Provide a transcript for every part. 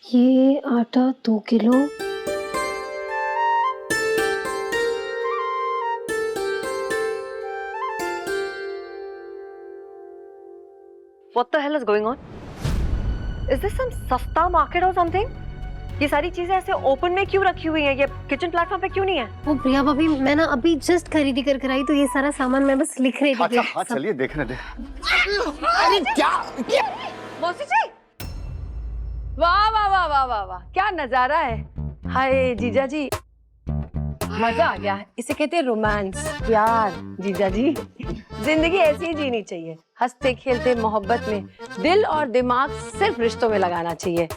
ये आटा 2 kilo. What the hell is going on? Is this some सस्ता market or something? ये सारी चीजें ऐसे ओपन में क्यों रखी हुई हैं? ये किचन प्लेटफॉर्म पे क्यों नहीं है? वो प्रिया भाभी, मैं ना अभी जस्ट खरीदी कर आई, तो ये सारा सामान मैं बस लिख रही थी। अच्छा हाँ चलिए देखने दे। अरे क्या मौसी जी, वाह वाह वाह वाह वाह वाह, क्या नजारा है। हाय जीजा जी, मजा आ गया। इसे कहते हैं रोमांस, प्यार। जीजा जी, जिंदगी ऐसी ही जीनी चाहिए, हंसते खेलते मोहब्बत में दिल और दिमाग सिर्फ रिश्तों में लगाना चाहिए।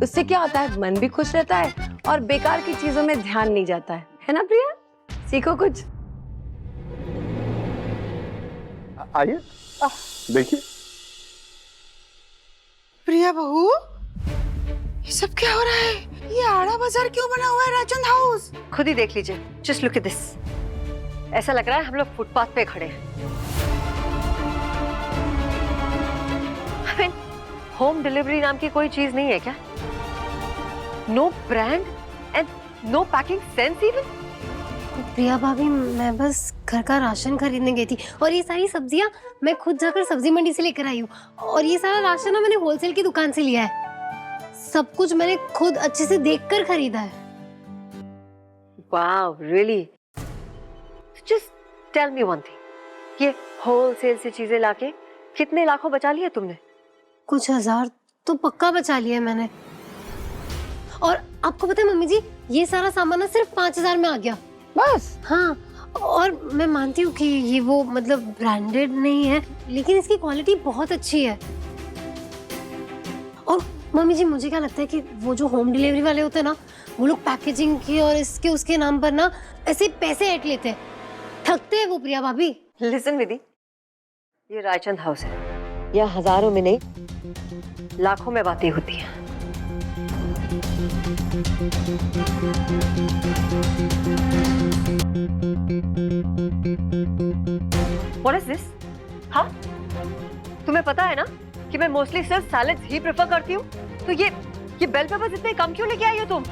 उससे क्या होता है, मन भी खुश रहता है और बेकार की चीजों में ध्यान नहीं जाता है ना प्रिया? सीखो कुछ। आइए देखिए। प्रिया बहू, ये सब क्या हो रहा है? ये आड़ा बाजार क्यों बना हुआ है राजन हाउस? खुद ही देख लीजिए। Just look at this. ऐसा लग रहा है हम लोग फुटपाथ पे खड़े हैं। I mean, होम डिलीवरी नाम की कोई चीज नहीं है क्या? No brand and no packing sense even. Priya भाभी, मैं बस घर का राशन खरीदने गई थी और ये सारी सब्जियां मैं खुद जाकर सब्जी मंडी से लेकर आई हूँ। और ये सारा राशन ना मैंने होलसेल की दुकान से लिया है। सब कुछ मैंने खुद अच्छे से देखकर खरीदा है। Wow, really? Just tell me one thing. ये होलसेल से चीजें लाके कितने लाखों बचा लिए तुमने? कुछ हजार तो पक्का बचा लिया मैंने। और आपको पता है मम्मी जी, ये सारा सामान ना सिर्फ 5,000 में आ गया बस? हाँ, और मैं मानती हूँ कि ये वो मतलब ब्रांडेड नहीं है, लेकिन इसकी क्वालिटी बहुत अच्छी है। और मम्मी जी, मुझे क्या लगता है कि वो जो होम डिलीवरी वाले होते हैं ना, वो लोग पैकेजिंग की और इसके उसके नाम पर ना ऐसे पैसे ऐंठ लेते हैं, ठगते हैं वो प्रिया भाभी। Listen विधि, ये रायचंद हाउस है। यहाँ हजारों में नहीं, लाखों में बातें होती हैं। What is this? हाँ? तुम्हें पता है ना कि मैं मोस्टली सिर्फ सैलेड्स ही प्रेफर करती हूँ, तो ये बेल पेपर्स इतने कम क्यों लेके आई हो तुम?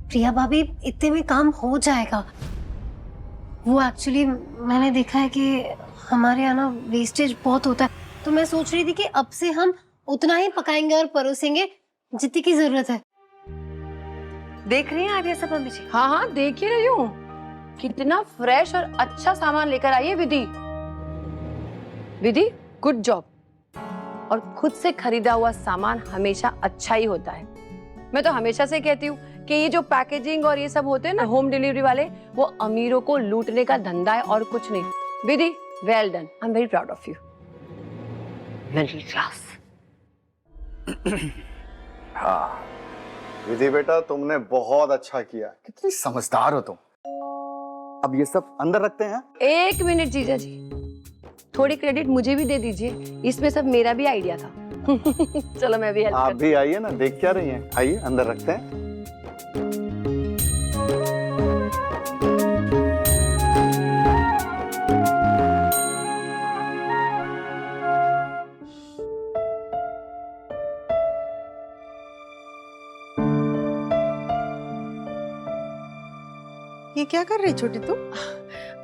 प्रिया भाभी, इतने में काम हो जाएगा। वो एक्चुअली मैंने देखा है कि हमारे यहाँ ना वेस्टेज बहुत होता है, तो मैं सोच रही थी कि अब से हम उतना ही पकाएंगे और परोसेंगे जितनी की जरूरत है। देख रही हैं आप ये सब मम्मी जी? हाँ हाँ, देख ही रही हूँ। कितना फ्रेश और अच्छा सामान लेकर आई है विधि। विधि, गुड जॉब। और खुद से खरीदा हुआ सामान हमेशा अच्छा ही होता है। मैं तो हमेशा से कहती हूँ कि ये जो पैकेजिंग और ये सब होते हैं ना होम डिलीवरी वाले, वो अमीरों को लूटने का धंधा है और कुछ नहीं। Vidhi, well done, I am very proud of you. Middle class. हाँ विधि बेटा, तुमने बहुत अच्छा किया। कितनी समझदार हो तुम। अब ये सब अंदर रखते हैं। एक मिनट जीजा जी, थोड़ी क्रेडिट मुझे भी दे दीजिए, इसमें सब मेरा भी आइडिया था। चलो मैं भी हेल्प आप भी आइए ना, देख क्या रही हैं? आइए अंदर रखते हैं। ये क्या कर रही छोटी तू?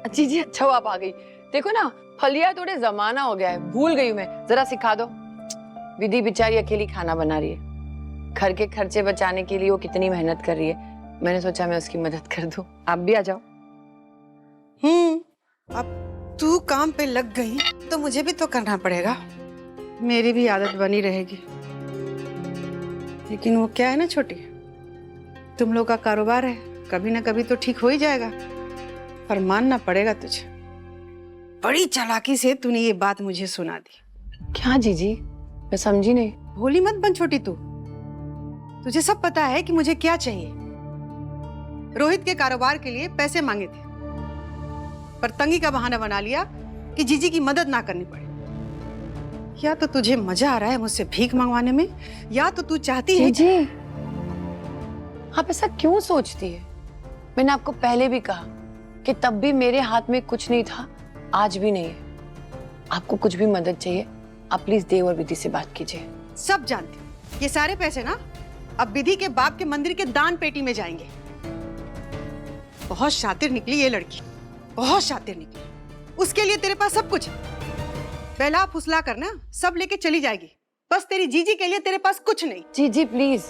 अच्छी जी, अच्छा आप आ गई। देखो ना, फलिया थोड़े जमाना हो गया है, भूल गई हूँ मैं। जरा सिखा दो। विधि बेचारी अकेली खाना बना रही है, घर के खर्चे बचाने के लिए वो कितनी मेहनत कर रही है। मैंने सोचा मैं उसकी मदद कर दूं। आप भी आ जाओ। अब तू काम पे लग गई तो मुझे भी तो करना पड़ेगा। मेरी भी आदत बनी रहेगी। लेकिन वो क्या है ना छोटी, तुम लोग का कारोबार है, कभी ना कभी तो ठीक हो ही जाएगा। पर मानना पड़ेगा तुझे, बड़ी चालाकी से तूने ये बात मुझे सुना दी। क्या जीजी, मैं समझी नहीं। भोली मत बन छोटी तू। तुझे सब पता है कि मुझे क्या चाहिए। रोहित के कारोबार के लिए पैसे मांगे थे, पर तंगी का बहाना बना लिया कि जीजी की मदद ना करनी पड़े। या तो तुझे मजा आ रहा है मुझसे भीख मंगवाने में, या तो तू चाहती है। जीजी, आप ऐसा क्यों सोचती है? मैंने आपको पहले भी कहा कि तब भी मेरे हाथ में कुछ नहीं था, आज भी नहीं है। आपको कुछ भी मदद चाहिए, आप प्लीज देव और विधि से बात कीजिए। सब जानती हूँ, ये सारे पैसे ना अब विधि के बाप के मंदिर के दान पेटी में जाएंगे। बहुत शातिर निकली ये लड़की, बहुत शातिर निकली। उसके लिए तेरे पास सब कुछ है। बहला फुसला करना सब लेके चली जाएगी, बस तेरी जीजी के लिए तेरे पास कुछ नहीं। जीजी प्लीज,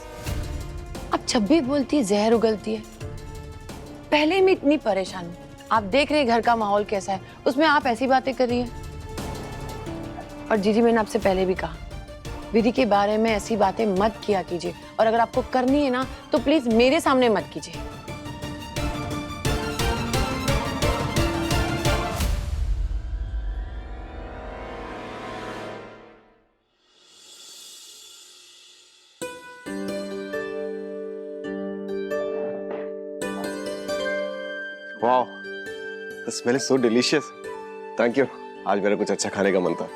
अब जब भी बोलती है जहर उगलती है। पहले मैं इतनी परेशान हूँ, आप देख रहे हैं घर का माहौल कैसा है, उसमें आप ऐसी बातें कर रही हैं। और जीजी मैंने आपसे पहले भी कहा, विधि के बारे में ऐसी बातें मत किया कीजिए, और अगर आपको करनी है ना तो प्लीज मेरे सामने मत कीजिए। वाह, the smell is so delicious. Thank you. आज मेरा कुछ अच्छा खाने का मन था।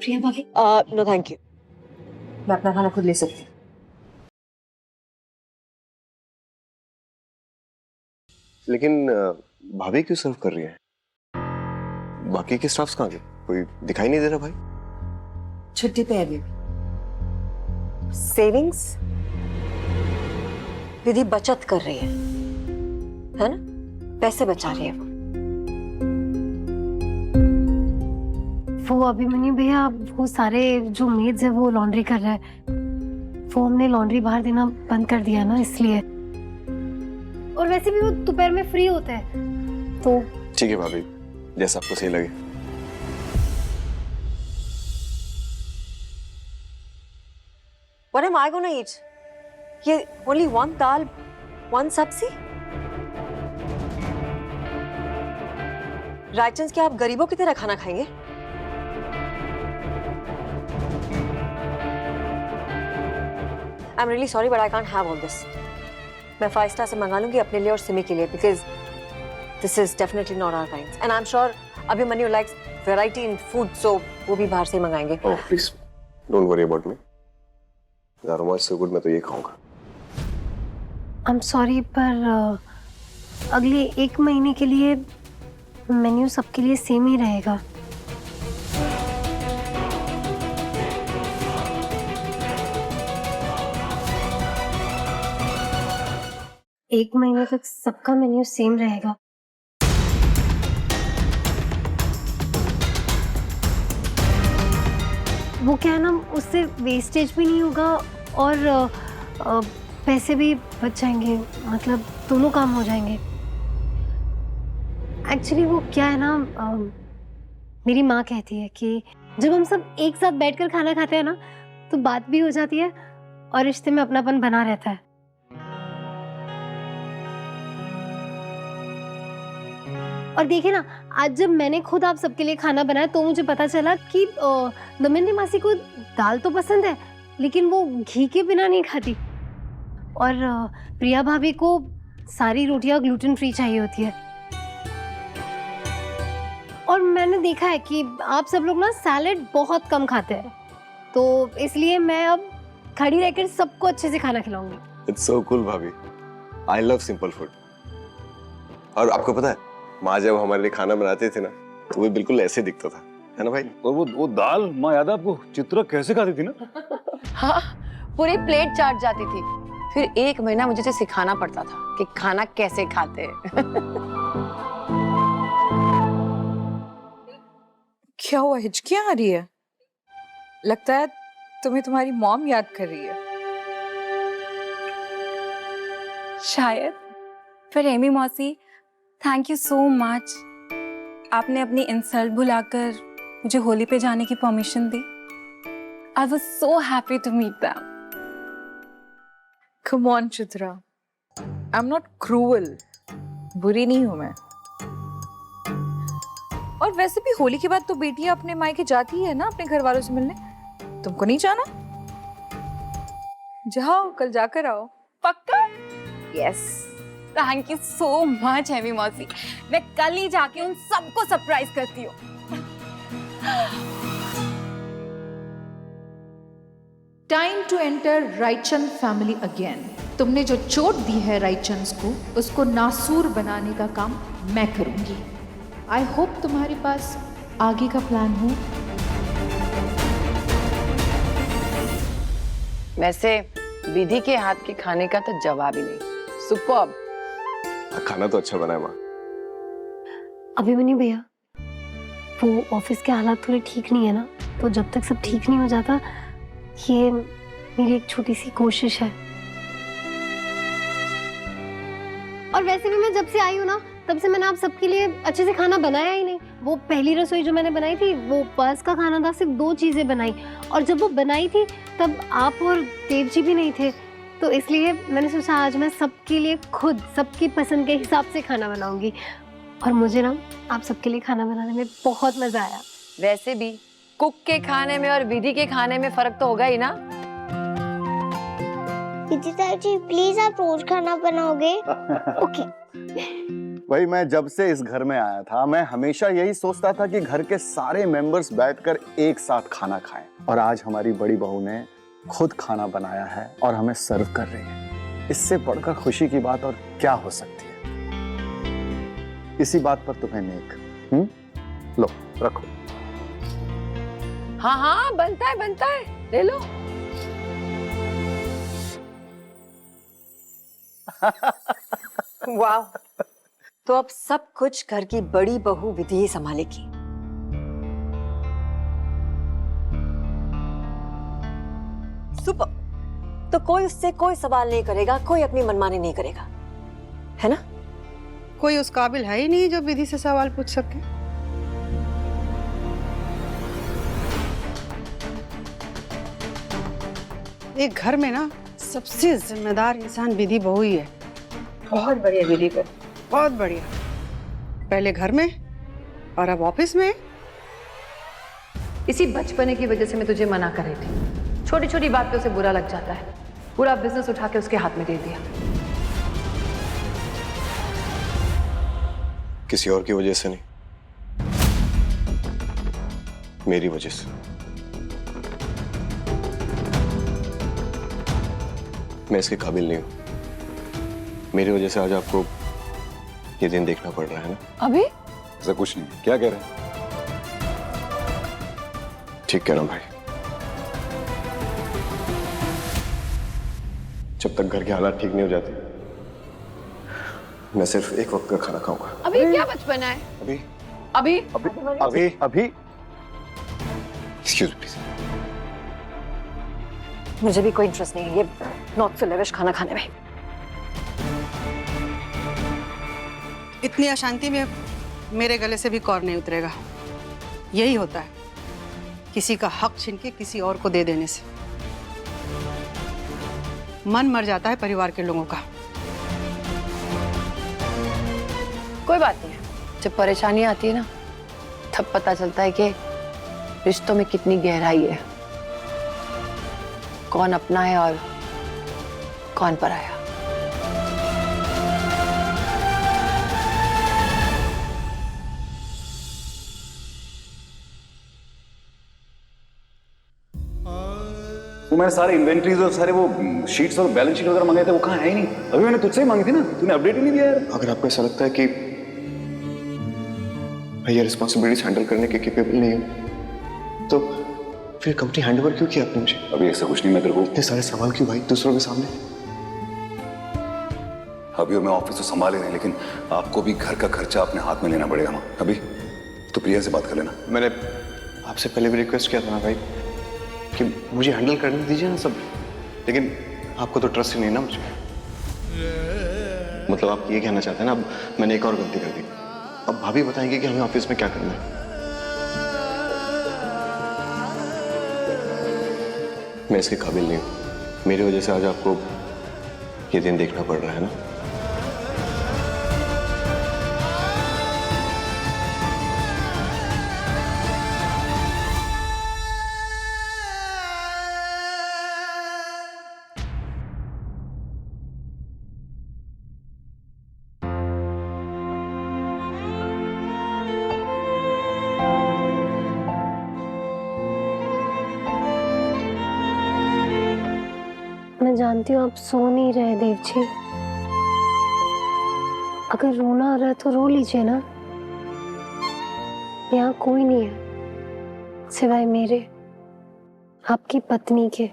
प्रिया भाभी, नो थैंक यू, मैं अपना खाना खुद ले सकती हूँ। लेकिन भाभी क्यों सर्व कर रही है? बाकी के स्टाफ्स कहाँ गए? कोई दिखाई नहीं दे रहा भाई। छुट्टी पे है अभी। सेविंग्स विधि बचत कर रही है ना? पैसे बचा रही है वो अभिमन्यु भैया वो सारे जो मेड्स है वो लॉन्ड्री कर रहे हैं। वो हमने लॉन्ड्री बाहर देना बंद कर दिया ना, इसलिए। और वैसे भी वो दोपहर में फ्री होते हैं तो। ठीक है भाभी, जैसा आपको सही लगे। What am I gonna eat? ये only one दाल, one सब्जी? रायचंस क्या आप गरीबों की तरह खाना खाएंगे? I'm really sorry but I can't have all this. मैं 5 स्टार से मंगा लूंगी अपने लिए और सिमी के लिए, because this is definitely not our kinds. And I'm sure Abhimanyu likes variety in food, so वो भी बाहर से ही मंगाएंगे। Oh please, don't worry about me. The aroma is so good, मैं तो ये खाऊंगा। I'm sorry पर अगले 1 महीने के लिए मेन्यू सबके लिए सेम ही रहेगा। एक महीने तक सबका मेन्यू सेम रहेगा। वो क्या है ना, उससे वेस्टेज भी नहीं होगा और पैसे भी बच जाएंगे, मतलब दोनों काम हो जाएंगे। एक्चुअली वो क्या है ना, मेरी माँ कहती है कि जब हम सब एक साथ बैठकर खाना खाते हैं ना तो बात भी हो जाती है और रिश्ते में अपनापन बना रहता है। और देखिए ना, आज जब मैंने खुद आप सबके लिए खाना बनाया तो मुझे पता चला कि दमयंती मासी को दाल तो पसंद है लेकिन वो घी के बिना नहीं खाती, और प्रिया भाभी को सारी रोटियां ग्लूटेन फ्री चाहिए होती है। और मैंने देखा है कि आप सब लोग ना सैलेड बहुत कम खाते हैं, तो इसलिए मैं अब खड़ी रहकर सबको अच्छे से खाना खिलाऊंगी। It's so cool भाभी। I love simple food। और आपको पता है, माँ जब हमारे लिए खाना बनाते थे ना तो वो बिल्कुल ऐसे दिखता था, है ना भाई? और वो दाल माँ याद है आपको, चित्रा कैसे खाती थी ना? हाँ, पूरी प्लेट चाट जाती थी। फिर 1 महीना मुझे सिखाना पड़ता था कि खाना कैसे खाते हैं। क्या हुआ, हिचकियां आ रही है? लगता है तुम्हें तुम्हारी मॉम याद कर रही है। शायद। पर एमी मौसी, थैंक यू सो मच। आपने अपनी इंसल्ट भुलाकर मुझे होली पे जाने की परमिशन दी। I was so happy to meet them. Come on Chitra, I am not cruel. बुरी नहीं हूं मैं। और वैसे भी होली के बाद तो बेटियां अपने मायके जाती है ना अपने घर वालों से मिलने। तुमको नहीं जाना? जाओ, कल जाकर आओ। पक्का? Yes. Thank you so much Amy मौसी। मैं कल ही जाके उन सबको सरप्राइज करती हूँ। Time to enter Raichand family again. तुमने जो चोट दी है रायचंद को, उसको नासूर बनाने का काम मैं करूंगी। आई होप तुम्हारे पास आगे का प्लान हो। वैसे विधि के हाथ के खाने का तो जवाब ही नहीं। सुपर्ब। खाना तो अच्छा बना है माँ। अभिमन्यु भैया, वो ऑफिस के हालात थोड़े ठीक नहीं है ना, तो जब तक सब ठीक नहीं हो जाता, ये मेरी एक छोटी सी कोशिश है। और वैसे भी मैं जब से आई हूँ ना, तब से मैंने आप सबके लिए अच्छे से खाना बनाया ही नहीं। वो पहली रसोई जो मैंने बनाई थी, वो उपवास का खाना था, सिर्फ 2 चीजें बनाई, और जब वो बनाई थी तब आप और देव जी भी नहीं थे, तो इसलिए मैंने सोचा आज मैं सबके लिए खुद सबकी पसंद के हिसाब से खाना बनाऊंगी। और मुझे ना आप सबके लिए खाना बनाने में बहुत मजा आया। वैसे भी कुक के खाने में और विधि के खाने में फर्क तो होगा ही ना। विधि जी प्लीज आप रोज खाना बनाओगे? ओके। भाई मैं जब से इस घर में आया था, मैं हमेशा यही सोचता था कि घर के सारे मेंबर्स बैठकर एक साथ खाना खाएं, और आज हमारी बड़ी बहू ने खुद खाना बनाया है और हमें सर्व कर रही है। इससे बढ़कर खुशी की बात और क्या हो सकती है। इसी बात पर तुम्हें नेक। लो रखो। हाँ हाँ, बनता है, ले लो। वाह, तो अब सब कुछ घर की बड़ी बहू विधि ही संभालेगी। सुपर। तो कोई उससे कोई सवाल नहीं करेगा, कोई अपनी मनमानी नहीं करेगा, है ना? कोई उस काबिल है ही नहीं जो विधि से सवाल पूछ सके। एक घर में ना सबसे जिम्मेदार इंसान विधि बहू ही है। बहुत बढ़िया विधि को, बहुत बढ़िया। पहले घर में और अब ऑफिस में। इसी बचपने की वजह से मैं तुझे मना कर रही थी। छोटी छोटी बात पे उसे बुरा लग जाता है, पूरा बिजनेस उठा के उसके हाथ में दे दिया। किसी और की वजह से नहीं, मेरी वजह से। मैं इसके काबिल नहीं हूं। मेरी वजह से आज आपको ये दिन देखना पड़ रहा है ना? अभी ऐसा कुछ नहीं। क्या कह रहे हैं? ठीक कह रहा हूं भाई। जब तक घर के हालात ठीक नहीं हो जाते, मैं सिर्फ एक वक्त का खाना खाऊंगा। अभी क्या बचपना है? अभी अभी अभी अभी एक्सक्यूज प्लीज। मुझे भी कोई इंटरेस्ट नहीं है ये नॉट सो लेविश खाना खाने में। इतनी अशांति में मेरे गले से भी कौर नहीं उतरेगा। यही होता है किसी का हक छीन के किसी और को दे देने से। मन मर जाता है परिवार के लोगों का। कोई बात नहीं है, जब परेशानी आती है ना, तब पता चलता है कि रिश्तों में कितनी गहराई है, कौन अपना है और कौन पराया। वो मैंने सारे इन्वेंटरीज और सारे वो शीट्स और बैलेंस शीट वगैरह मंगाए थे, वो कहाँ है ही नहीं। अभी मैंने तुझसे ही मांगी थी ना, तूने अपडेट ही नहीं दिया यार। अगर आपको ऐसा लगता है कि भैया रिस्पॉन्सिबिलिटीज हैंडल करने के कैपेबल नहीं है, तो फिर कंपनी हैंडओवर क्यों किया आपने मुझे? अभी ऐसा कुछ नहीं। मैं तेरे को इतने सारे सवाल क्यों भाई दूसरों के सामने? अभी मैं ऑफिस तो संभाल ही नहीं, लेकिन आपको भी घर का खर्चा अपने हाथ में लेना पड़ेगा ना। अभी तो प्रिया से बात कर लेना। मैंने आपसे पहले भी रिक्वेस्ट किया था ना भाई कि मुझे हैंडल करने दीजिए ना सब, लेकिन आपको तो ट्रस्ट ही नहीं ना मुझे। मतलब आप ये कहना चाहते हैं ना, अब मैंने एक और गलती कर दी, अब भाभी बताएंगे कि हमें ऑफिस में क्या करना है। मैं इसके काबिल नहीं हूं। मेरी वजह से आज आपको ये दिन देखना पड़ रहा है ना। मैं जानती हूँ आप सो नहीं रहे देव जी। अगर रोना आ रहा है तो रो लीजिए ना। यहाँ कोई नहीं है सिवाय मेरे, आपकी पत्नी के।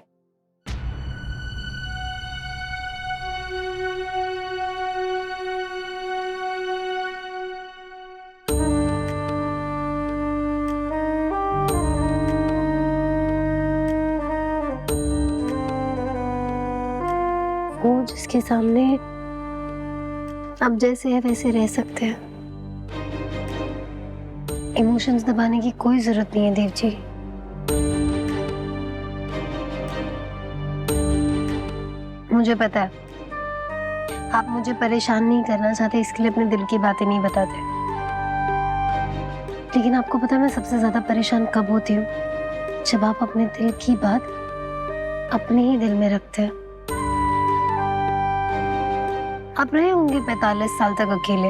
के सामने अब जैसे है वैसे रह सकते हैं। इमोशंस दबाने की कोई जरूरत नहीं है देव जी। मुझे पता है आप मुझे परेशान नहीं करना चाहते, इसके लिए अपने दिल की बातें नहीं बताते। लेकिन आपको पता है मैं सबसे ज्यादा परेशान कब होती हूँ? जब आप अपने दिल की बात अपने ही दिल में रखते हैं। आप रहे होंगे 45 साल तक अकेले,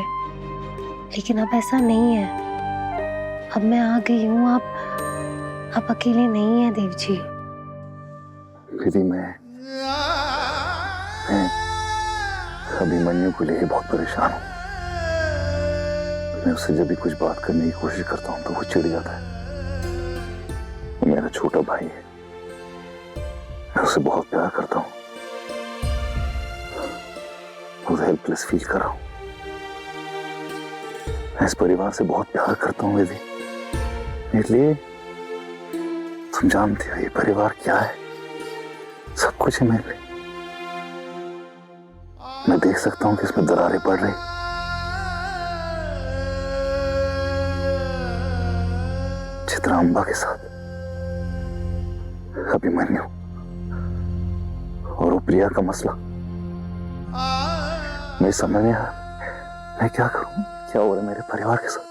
लेकिन अब ऐसा नहीं है। अब मैं आ गई हूँ, आप अकेले नहीं है देव जी। दीदी मैं अभिमन्यु को लेके बहुत परेशान हूँ। मैं उससे जब भी कुछ बात करने की कोशिश करता हूँ तो वो चिढ़ जाता है। वो मेरा छोटा भाई है, मैं उससे बहुत प्यार करता हूँ। बहुत हेल्पलेस फील कर रहा हूँ। मैं इस परिवार से बहुत प्यार करता हूँ दीदी, इसलिए तुम जानते हो ये परिवार क्या है, सब कुछ है मेरे लिए। मैं देख सकता हूँ कि इसमें दरारें पड़ रही। चित्रांबा के साथ अभिमन्यु और प्रिया का मसला, मैं समझ नहीं आ रहा मैं क्या करूं, क्या हो रहा है मेरे परिवार के साथ।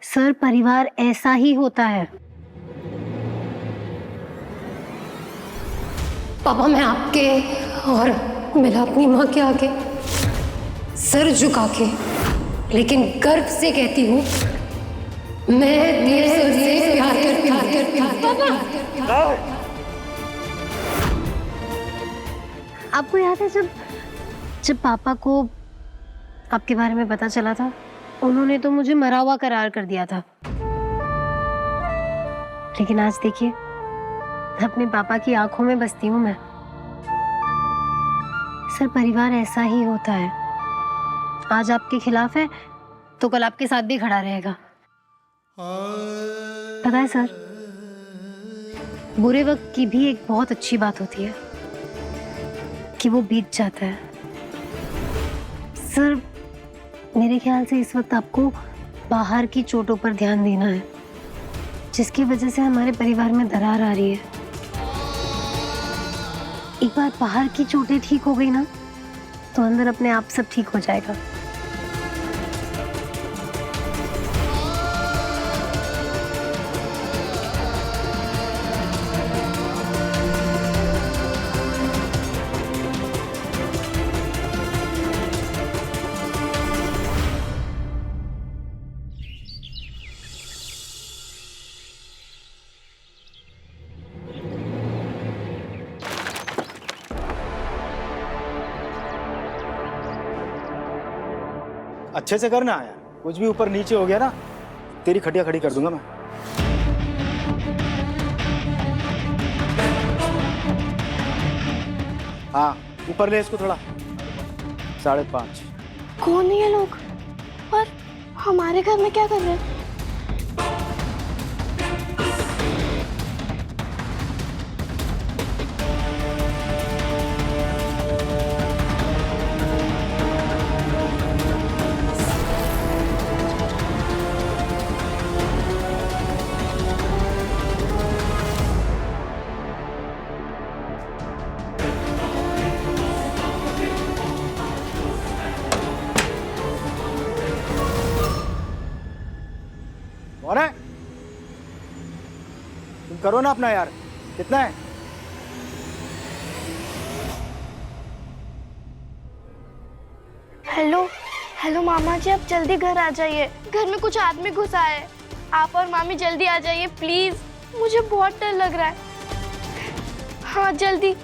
सर परिवार ऐसा ही होता है। पापा मैं आपके और मेरा अपनी माँ के आगे सर झुका के लेकिन गर्व से कहती हूँ मैं देव सर से प्यार करती हूँ। आपको याद है जब पापा को आपके बारे में पता चला था, उन्होंने तो मुझे मरा हुआ करार कर दिया था। लेकिन आज देखिए अपने पापा की आंखों में बसती हूँ मैं। सर परिवार ऐसा ही होता है, आज आपके खिलाफ है तो कल आपके साथ भी खड़ा रहेगा। पता है सर, बुरे वक्त की भी एक बहुत अच्छी बात होती है कि वो बीत जाता है। सर मेरे ख्याल से इस वक्त आपको बाहर की चोटों पर ध्यान देना है, जिसकी वजह से हमारे परिवार में दरार आ रही है। एक बार बाहर की चोटें ठीक हो गई ना तो अंदर अपने आप सब ठीक हो जाएगा। अच्छे से करना यार, कुछ भी ऊपर नीचे हो गया ना तेरी खटिया खड़ी कर दूंगा मैं। हाँ ऊपर ले इसको थोड़ा, 5.5। कौन है ये लोग और हमारे घर में क्या कर रहे हैं? कौन है? तुम करो ना अपना यार, कितना है? हेलो हेलो मामा जी, आप जल्दी घर आ जाइए, घर में कुछ आदमी घुसा है। आप और मामी जल्दी आ जाइए प्लीज, मुझे बहुत डर लग रहा है। हाँ जल्दी।